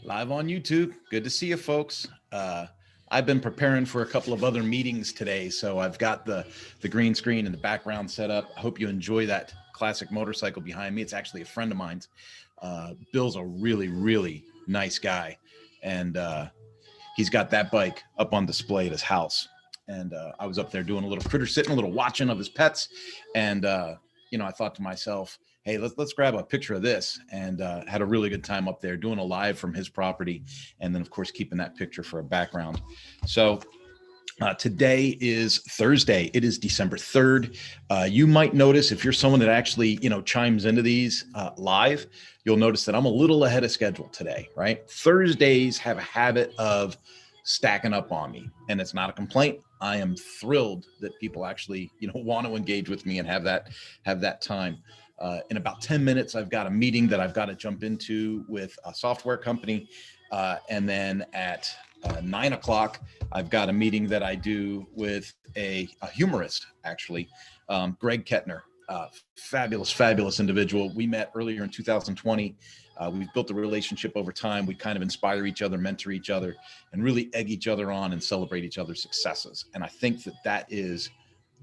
Live on YouTube. Good to see you, folks. I've been preparing for a couple of other meetings today, so I've got the green screen and the background set up. I hope you enjoy that classic motorcycle behind me. It's actually a friend of mine's. Bill's a really nice guy, and he's got that bike up on display at his house. And I was up there doing a little critter sitting, a little watching of his pets, and I thought to myself, hey, let's grab a picture of this, and had a really good time up there doing a live from his property, and then of course keeping that picture for a background. So today is Thursday. It is December 3rd. You might notice, if you're someone that actually chimes into these live, you'll notice that I'm a little ahead of schedule today, right? Thursdays have a habit of stacking up on me, and it's not a complaint. I am thrilled that people actually want to engage with me and have that time. In about 10 minutes, I've got a meeting that I've got to jump into with a software company. And then at 9 o'clock, I've got a meeting that I do with a humorist, actually, Greg Kettner. Fabulous individual. We met earlier in 2020. We've built a relationship over time. We kind of inspire each other, mentor each other, and really egg each other on and celebrate each other's successes. And I think that is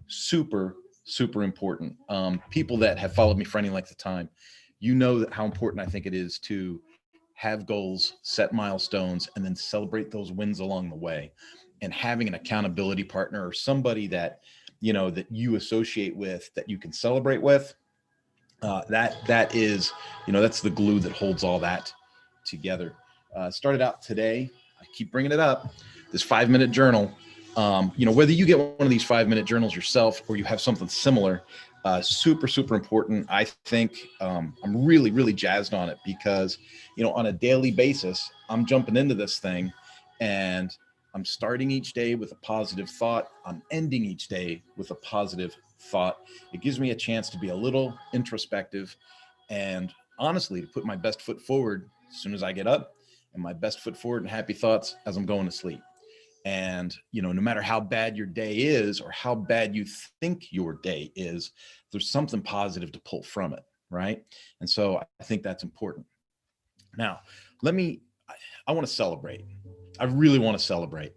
super important. People that have followed me for any length of time, how important I think it is to have goals, set milestones, and then celebrate those wins along the way. And having an accountability partner or somebody that that you associate with, that you can celebrate with, that is that's the glue that holds all that together. Started out today, I keep bringing it up, this 5-minute journal. Whether you get one of these 5-minute journals yourself or you have something similar, super important. I think I'm really jazzed on it because on a daily basis, I'm jumping into this thing, and I'm starting each day with a positive thought. I'm ending each day with a positive thought. It gives me a chance to be a little introspective and honestly to put my best foot forward as soon as I get up, and my best foot forward and happy thoughts as I'm going to sleep. And no matter how bad your day is or how bad you think your day is, there's something positive to pull from it, right? And so I think that's important. Now, I want to celebrate. I really want to celebrate.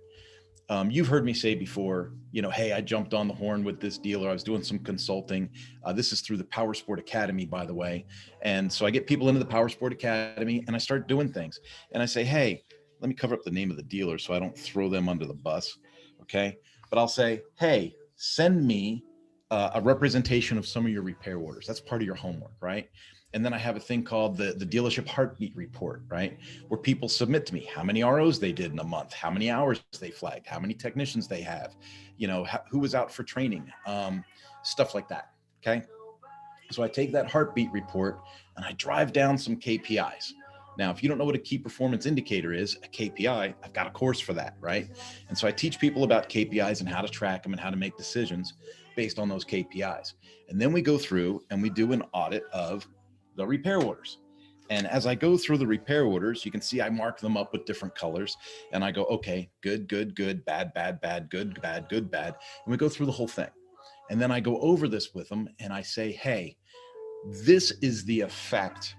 You've heard me say before, hey, I jumped on the horn with this dealer. I was doing some consulting. This is through the Power Sport Academy, by the way. And so I get people into the Power Sport Academy and I start doing things. And I say, hey, let me cover up the name of the dealer so I don't throw them under the bus. Okay. But I'll say, hey, send me a representation of some of your repair orders. That's part of your homework, right? And then I have a thing called the dealership heartbeat report, right? Where people submit to me how many ROs they did in a month, how many hours they flagged, how many technicians they have, who was out for training, stuff like that. Okay. So I take that heartbeat report and I drive down some KPIs. Now, if you don't know what a key performance indicator is, a KPI, I've got a course for that, right? And so I teach people about KPIs and how to track them and how to make decisions based on those KPIs. And then we go through and we do an audit of the repair orders. And as I go through the repair orders, you can see I mark them up with different colors. And I go, okay, good, bad, good, bad. And we go through the whole thing. And then I go over this with them and I say, hey, this is the effect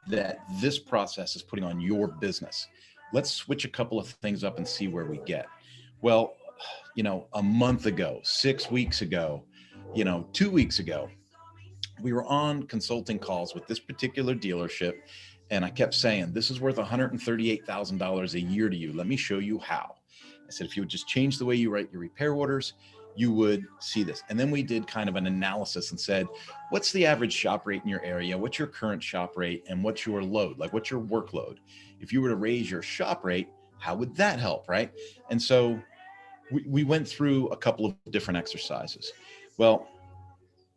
that this process is putting on your business. Let's switch a couple of things up and see where we get. Well, a month ago, 6 weeks ago, 2 weeks ago, we were on consulting calls with this particular dealership. And I kept saying, this is worth $138,000 a year to you. Let me show you how. I said, if you would just change the way you write your repair orders, you would see this. And then we did kind of an analysis and said, what's the average shop rate in your area? What's your current shop rate? And what's your load? Like, what's your workload? If you were to raise your shop rate, how would that help, right? And so we went through a couple of different exercises. Well,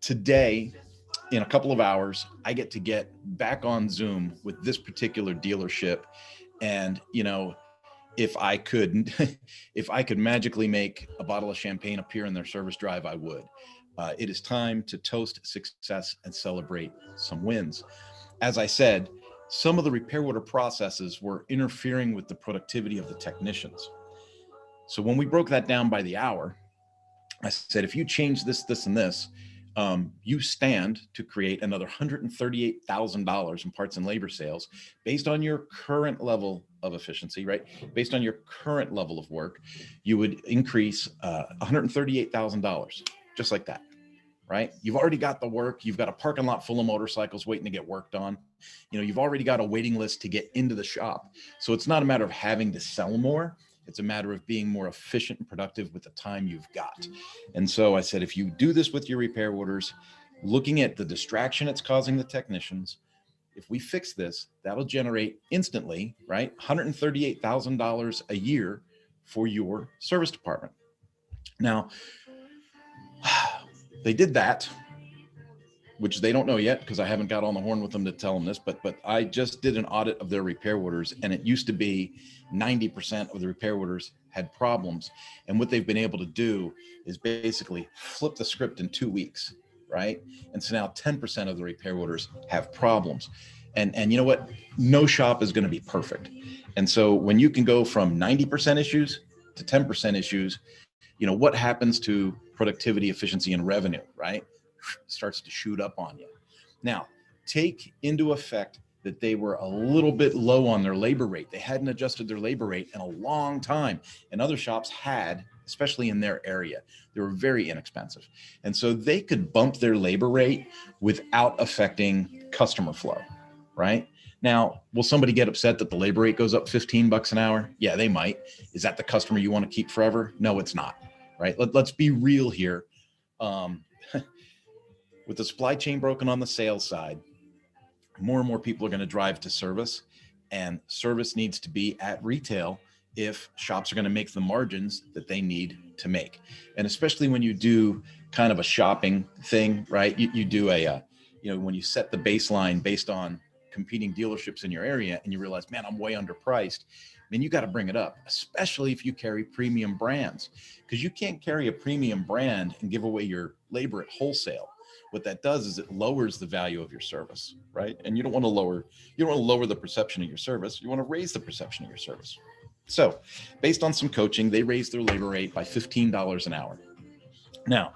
today, in a couple of hours, I get back on Zoom with this particular dealership. And, if I could, if I could magically make a bottle of champagne appear in their service drive, I would. It is time to toast success and celebrate some wins. As I said, some of the repair order processes were interfering with the productivity of the technicians. So when we broke that down by the hour, I said, if you change this, this, and this, you stand to create another $138,000 in parts and labor sales based on your current level of efficiency, right? Based on your current level of work, you would increase $138,000 just like that, right? You've already got the work. You've got a parking lot full of motorcycles waiting to get worked on. You've already got a waiting list to get into the shop. So it's not a matter of having to sell more. It's a matter of being more efficient and productive with the time you've got. And so I said, if you do this with your repair orders, looking at the distraction it's causing the technicians, if we fix this, that'll generate instantly, right, $138,000 a year for your service department. Now, they did that, which they don't know yet because I haven't got on the horn with them to tell them this, but I just did an audit of their repair orders, and it used to be 90% of the repair orders had problems. And what they've been able to do is basically flip the script in 2 weeks, right? And so now 10% of the repair orders have problems. And you know what? No shop is going to be perfect. And so when you can go from 90% issues to 10% issues, what happens to productivity, efficiency, and revenue, right? Starts to shoot up on you. Now, take into effect that they were a little bit low on their labor rate. They hadn't adjusted their labor rate in a long time, and other shops had, especially in their area. They were very inexpensive. And so they could bump their labor rate without affecting customer flow, right? Now, will somebody get upset that the labor rate goes up $15 an hour? Yeah, they might. Is that the customer you want to keep forever? No, it's not, right? Let's be real here. With the supply chain broken on the sales side, more and more people are going to drive to service, and service needs to be at retail if shops are going to make the margins that they need to make. And especially when you do kind of a shopping thing, right? You do when you set the baseline based on competing dealerships in your area and you realize, man, I'm way underpriced, then you got to bring it up, especially if you carry premium brands, because you can't carry a premium brand and give away your labor at wholesale. What that does is it lowers the value of your service, right? And you don't want to lower the perception of your service. You want to raise the perception of your service. So based on some coaching, they raised their labor rate by $15 an hour. Now,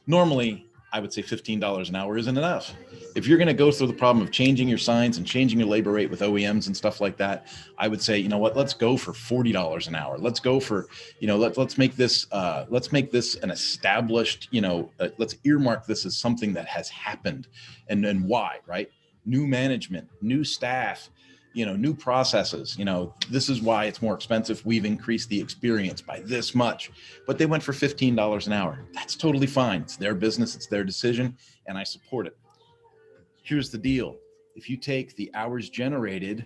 normally I would say $15 an hour isn't enough. If you're going to go through the problem of changing your signs and changing your labor rate with OEMs and stuff like that, I would say, let's go for $40 an hour. Let's go for, let's make this an established, let's earmark this as something that has happened, and why, right? New management, new staff, new processes, this is why it's more expensive. We've increased the experience by this much, but they went for $15 an hour. That's totally fine. It's their business. It's their decision. And I support it. Here's the deal. If you take the hours generated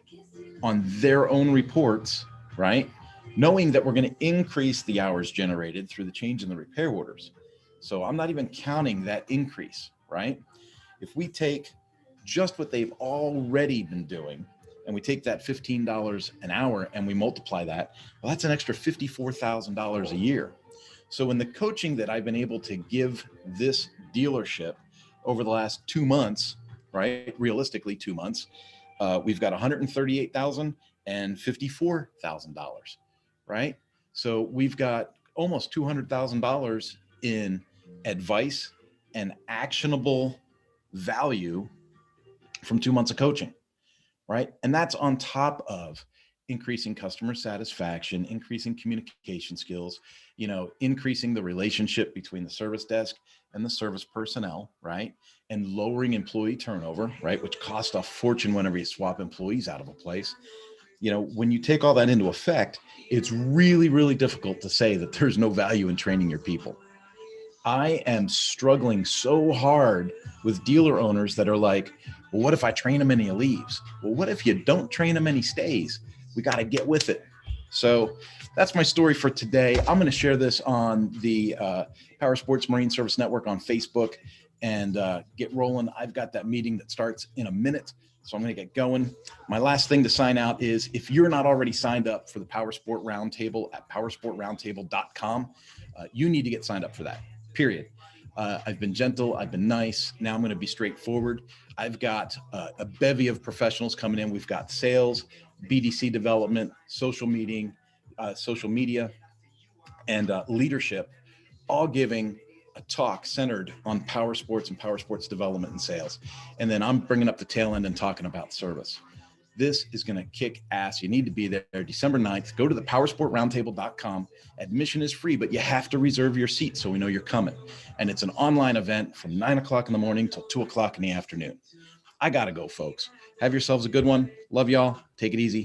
on their own reports, right? Knowing that we're going to increase the hours generated through the change in the repair orders. So I'm not even counting that increase, right? If we take just what they've already been doing, and we take that $15 an hour and we multiply that, well, that's an extra $54,000 a year. So in the coaching that I've been able to give this dealership over the last 2 months, right? Realistically, 2 months, we've got $138,000 and $54,000, right? So we've got almost $200,000 in advice and actionable value from 2 months of coaching. Right. And that's on top of increasing customer satisfaction, increasing communication skills, increasing the relationship between the service desk and the service personnel, right? And lowering employee turnover, right? Which costs a fortune whenever you swap employees out of a place. When you take all that into effect, it's really, really difficult to say that there's no value in training your people. I am struggling so hard with dealer owners that are like, well, what if I train him and he leaves? Well, what if you don't train him and he stays? We got to get with it. So that's my story for today. I'm going to share this on the Power Sports Marine Service Network on Facebook and get rolling. I've got that meeting that starts in a minute, so I'm going to get going. My last thing to sign out is if you're not already signed up for the Power Sport Roundtable at powersportroundtable.com, you need to get signed up for that. Period. I've been gentle. I've been nice. Now I'm going to be straightforward. I've got a bevy of professionals coming in. We've got sales, BDC development, social media, and leadership, all giving a talk centered on power sports and power sports development and sales. And then I'm bringing up the tail end and talking about service. This is going to kick ass. You need to be there December 9th. Go to the powersportroundtable.com. Admission is free, but you have to reserve your seat so we know you're coming. And it's an online event from 9 o'clock in the morning till 2 o'clock in the afternoon. I got to go, folks. Have yourselves a good one. Love y'all. Take it easy.